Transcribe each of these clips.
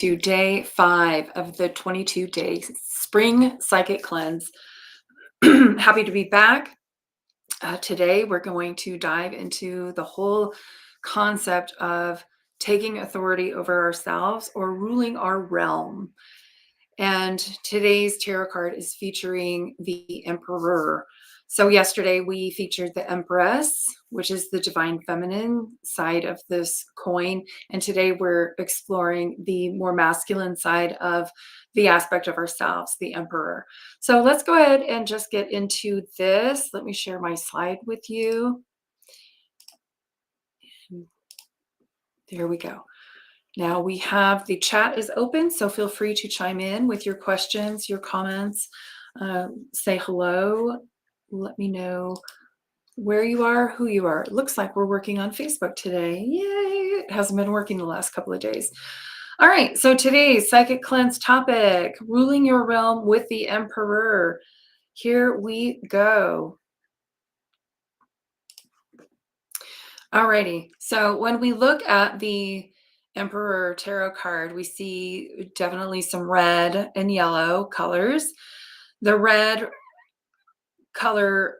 To day 5 of the 22-day spring psychic cleanse. Happy to be back. Today, we're going to dive into the whole concept of taking authority over ourselves or ruling our realm. And today's tarot card is featuring the Emperor. So, yesterday we featured the Empress, which is the divine feminine side of this coin. And today we're exploring the more masculine side of the aspect of ourselves, the Emperor. So, let's go ahead and just get into this. Let me share my slide with you. There we go. Now we have the chat is open, so feel free to chime in with your questions, your comments, say hello, let me know where you are, who you are. It looks like we're working on Facebook today. Yay! It hasn't been working the last couple of days. All right, so today's psychic cleanse topic, ruling your realm with the Emperor. Here we go. Alrighty, so when we look at the Emperor Tarot card, we see definitely some red and yellow colors. The red color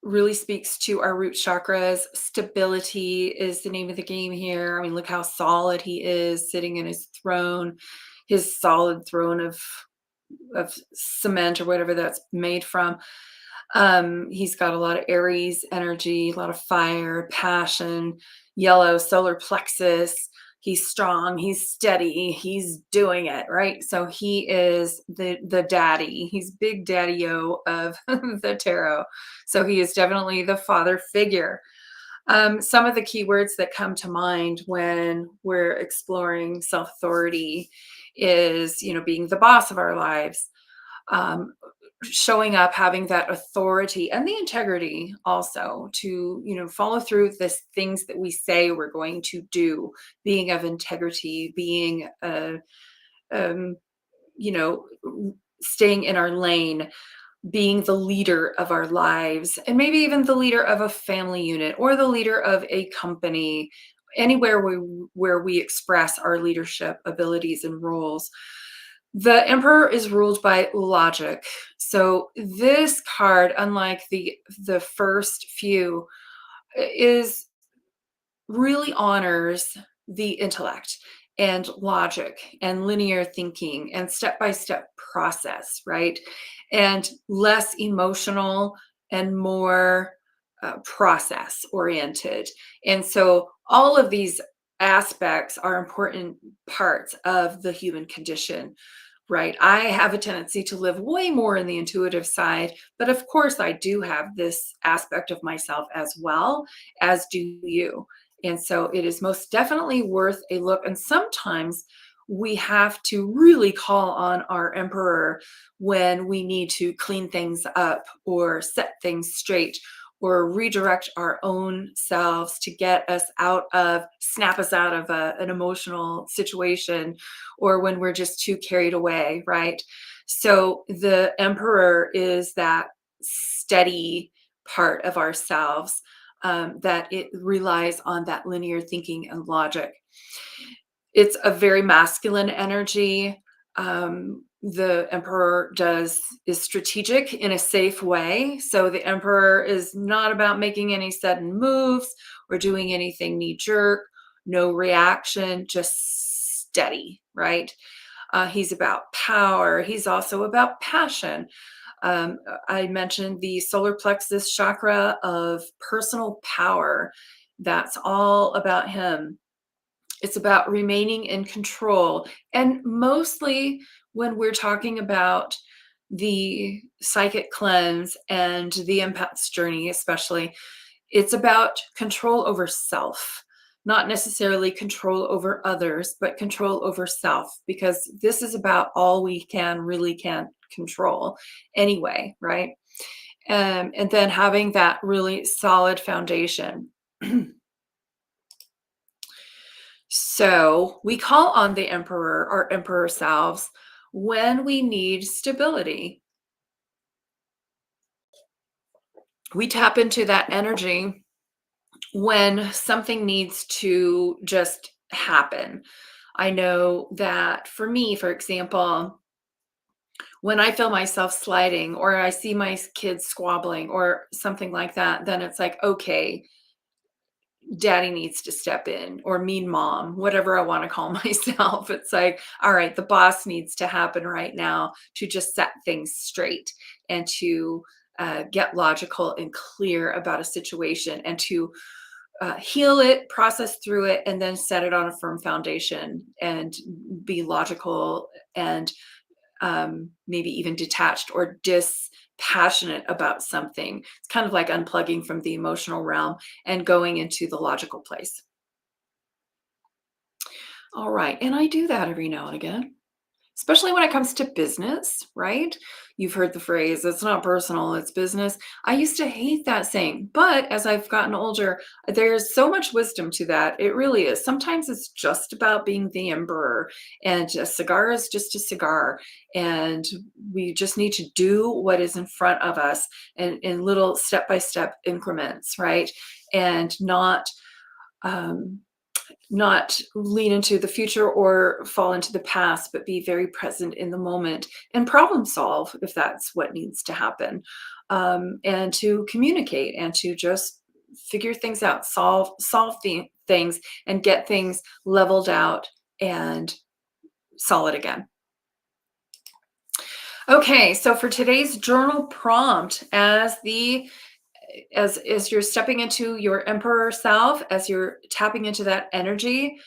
really speaks to our root chakras. Stability is the name of the game here. I mean, look how solid he is sitting in his throne, his solid throne of cement or whatever that's made from. He's got a lot of Aries energy, a lot of fire, passion, yellow, solar plexus. He's strong, he's steady, he's doing it, right? So he is the daddy. He's big daddy-o of the tarot. So he is definitely the father figure. Some of the keywords that come to mind when we're exploring self-authority is, being the boss of our lives, um, showing up, having that authority and the integrity also to, follow through with the things that we say we're going to do, being of integrity, being, um, you know, staying in our lane, being the leader of our lives, and maybe even the leader of a family unit or the leader of a company, anywhere where we express our leadership abilities and roles. The Emperor is ruled by logic. So this card, unlike the first few, is really honors the intellect and logic and linear thinking and step-by-step process, right? And less emotional and more process oriented. And so all of these aspects are important parts of the human condition, right? I have a tendency to live way more in the intuitive side, but of course I do have this aspect of myself as well, as do you. And so it is most definitely worth a look. And sometimes we have to really call on our Emperor when we need to clean things up or set things straight or redirect our own selves to get us snap us out of an emotional situation, or when we're just too carried away, right? So the Emperor is that steady part of ourselves, that it relies on that linear thinking and logic. It's a very masculine energy. The Emperor is strategic in a safe way. So the Emperor is not about making any sudden moves or doing anything knee jerk, no reaction, just steady, right? He's about power. He's also about passion. I mentioned the solar plexus chakra of personal power. That's all about him. It's about remaining in control. And mostly when we're talking about the psychic cleanse and the empath's journey, especially, it's about control over self, not necessarily control over others, but control over self, because this is about all we really can control anyway, right? And then having that really solid foundation. So we call on the Emperor, our Emperor selves, when we need stability. We tap into that energy when something needs to just happen. I know that for me, for example, when I feel myself sliding or I see my kids squabbling or something like that, then it's like, okay, daddy needs to step in, or mean mom, whatever I want to call myself. It's like, all right, the boss needs to happen right now to just set things straight and to get logical and clear about a situation and to heal it, process through it, and then set it on a firm foundation and be logical and maybe even detached or dispassionate about something. It's kind of like unplugging from the emotional realm and going into the logical place. All right. And I do that every now and again, especially when it comes to business, right? You've heard the phrase, it's not personal, it's business. I used to hate that saying, but as I've gotten older, there's so much wisdom to that. It really is. Sometimes it's just about being the emperor, and a cigar is just a cigar. And we just need to do what is in front of us and in little step by step increments, right? And um, not lean into the future or fall into the past, but be very present in the moment and problem solve if that's what needs to happen. And to communicate and to just figure things out, solve the things and get things leveled out and solid again. Okay, so for today's journal prompt, as you're stepping into your emperor self, as you're tapping into that energy,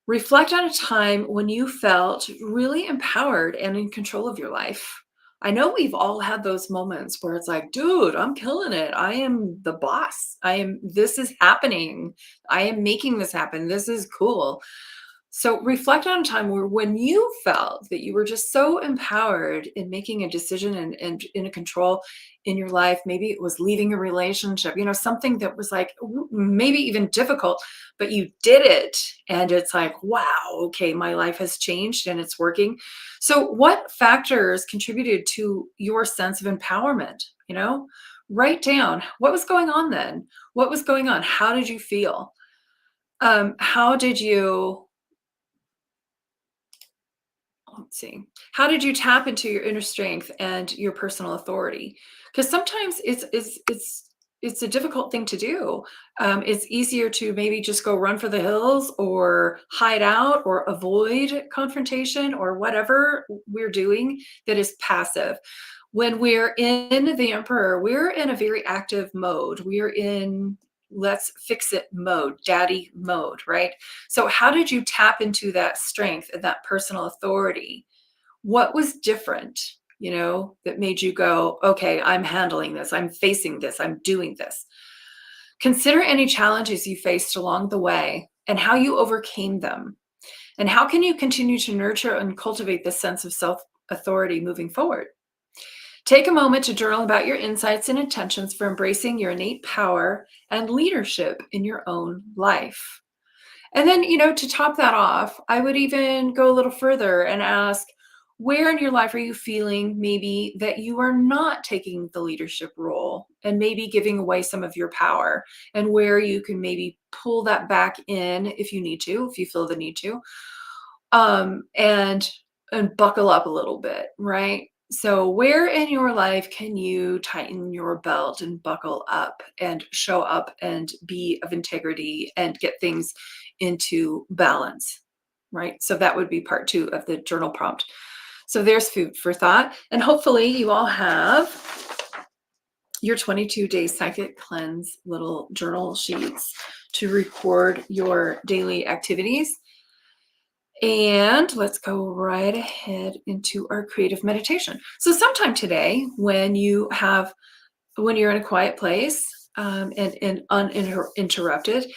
reflect on a time when you felt really empowered and in control of your life. I know we've all had those moments where it's like, dude, I'm killing it. I am the boss. This is happening. I am making this happen. This is cool. So reflect on a time where when you felt that you were just so empowered in making a decision and in a control in your life. Maybe it was leaving a relationship, something that was like maybe even difficult, but you did it. And it's like, wow, okay, my life has changed and it's working. So what factors contributed to your sense of empowerment? Write down what was going on then. What was going on? How did you feel? How did you let's see. How did you tap into your inner strength and your personal authority? Because sometimes it's a difficult thing to do. It's easier to maybe just go run for the hills or hide out or avoid confrontation or whatever we're doing that is passive. When we're in the emperor, we're in a very active mode. We're in let's fix it mode, daddy mode, right? So, how did you tap into that strength and that personal authority? What was different, that made you go, okay, I'm handling this, I'm facing this, I'm doing this? Consider any challenges you faced along the way and how you overcame them. And how can you continue to nurture and cultivate this sense of self authority moving forward? Take a moment to journal about your insights and intentions for embracing your innate power and leadership in your own life. And then, to top that off, I would even go a little further and ask, where in your life are you feeling maybe that you are not taking the leadership role and maybe giving away some of your power, and where you can maybe pull that back in if you need to, if you feel the need to, and buckle up a little bit, right? So where in your life can you tighten your belt and buckle up and show up and be of integrity and get things into balance, right? So that would be part 2 of the journal prompt. So there's food for thought, and hopefully you all have your 22-day psychic cleanse little journal sheets to record your daily activities. And let's go right ahead into our creative meditation. So sometime today, when you're in a quiet place, and uninterrupted,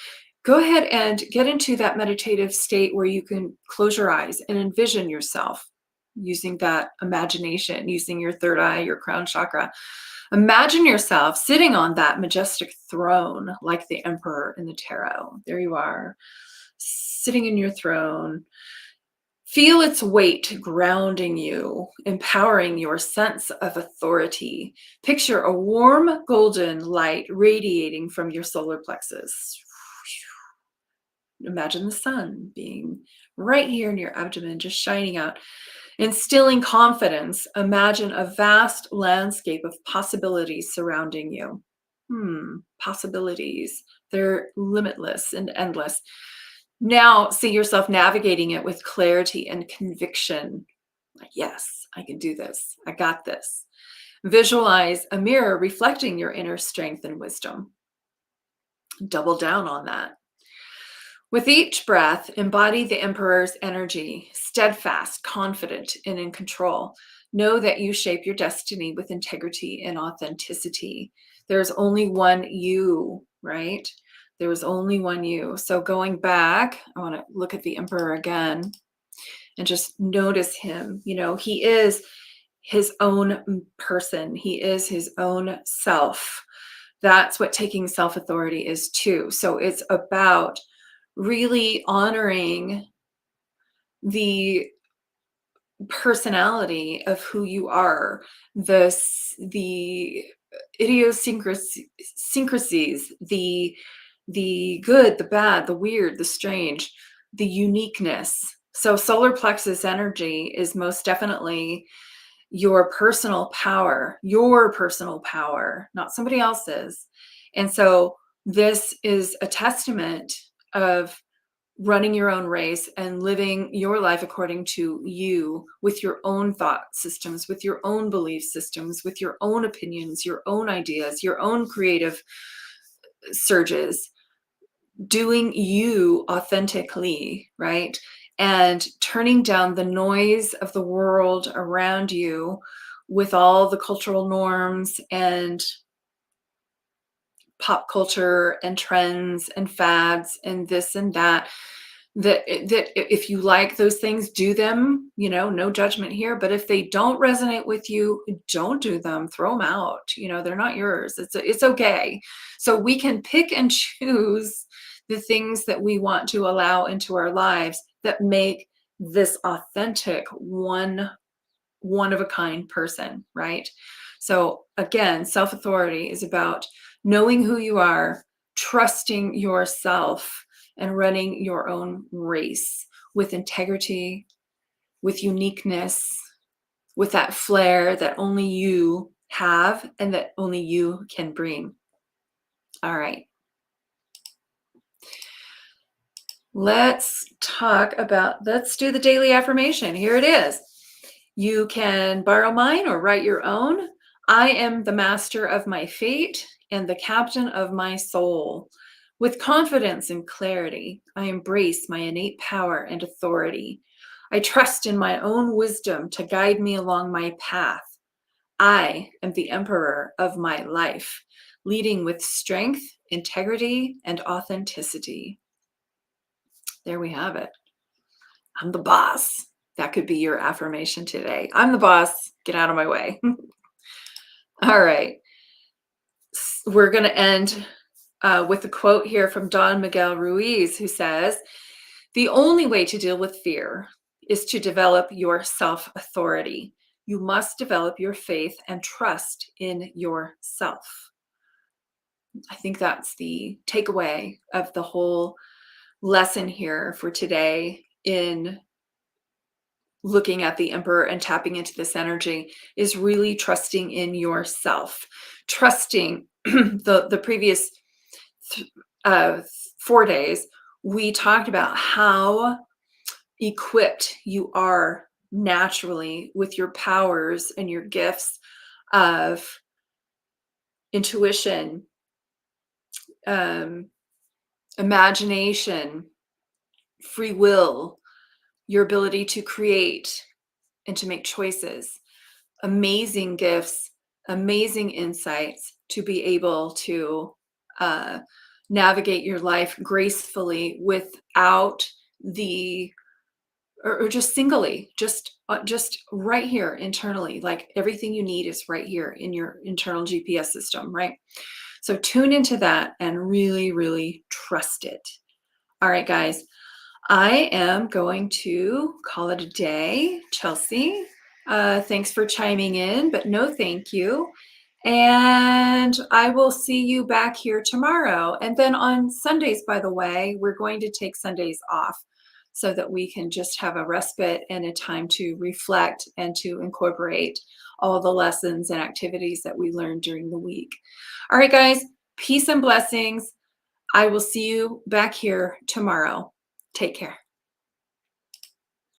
go ahead and get into that meditative state where you can close your eyes and envision yourself using that imagination, using your third eye, your crown chakra. Imagine yourself sitting on that majestic throne like the emperor in the tarot. There you are, sitting in your throne. Feel its weight grounding you, empowering your sense of authority. Picture a warm golden light radiating from your solar plexus. Imagine the sun being right here in your abdomen, just shining out. Instilling confidence, imagine a vast landscape of possibilities surrounding you. Possibilities. They're limitless and endless. Now see yourself navigating it with clarity and conviction. Like, yes, I can do this. I got this. Visualize a mirror reflecting your inner strength and wisdom. Double down on that. With each breath, embody the Emperor's energy, steadfast, confident, and in control. Know that you shape your destiny with integrity and authenticity. There's only one you, right? There was only one you. So going back, I want to look at the Emperor again and just notice him. He is his own person, he is his own self. That's what taking self authority is, too. So it's about really honoring the personality of who you are, the idiosyncrasies, the good, the bad, the weird, the strange, the uniqueness. So solar plexus energy is most definitely your personal power, not somebody else's. And so this is a testament of running your own race and living your life according to you, with your own thought systems, with your own belief systems, with your own opinions, your own ideas, your own creative surges, doing you authentically, right? And turning down the noise of the world around you with all the cultural norms and pop culture and trends and fads and this and that if you like those things, do them, no judgment here. But if they don't resonate with you, don't do them, throw them out. They're not yours. It's okay. So we can pick and choose the things that we want to allow into our lives that make this authentic one of a kind person, right? So again, self authority is about knowing who you are, trusting yourself, and running your own race with integrity, with uniqueness, with that flair that only you have and that only you can bring. All right. Let's do the daily affirmation. Here it is. You can borrow mine or write your own. I am the master of my fate and the captain of my soul. With confidence and clarity, I embrace my innate power and authority. I trust in my own wisdom to guide me along my path. I am the emperor of my life, leading with strength, integrity, and authenticity. There we have it. I'm the boss. That could be your affirmation today. I'm the boss. Get out of my way. All right. We're going to end with a quote here from Don Miguel Ruiz, who says, "The only way to deal with fear is to develop your self-authority. You must develop your faith and trust in yourself." I think that's the takeaway of the whole lesson here for today in looking at the Emperor and tapping into this energy, is really trusting in yourself, trusting the previous 4 days. We talked about how equipped you are naturally with your powers and your gifts of intuition, um, imagination, free will, your ability to create and to make choices. Amazing gifts, amazing insights to be able to navigate your life gracefully without or just singly, just right here internally. Like everything you need is right here in your internal GPS system, right? So tune into that and really, really trust it. All right, guys. I am going to call it a day, Chelsea. Thanks for chiming in, but no thank you. And I will see you back here tomorrow. And then on Sundays, by the way, we're going to take Sundays off. so that we can just have a respite and a time to reflect and to incorporate all the lessons and activities that we learned during the week. All right, guys, peace and blessings. I will see you back here tomorrow. Take care.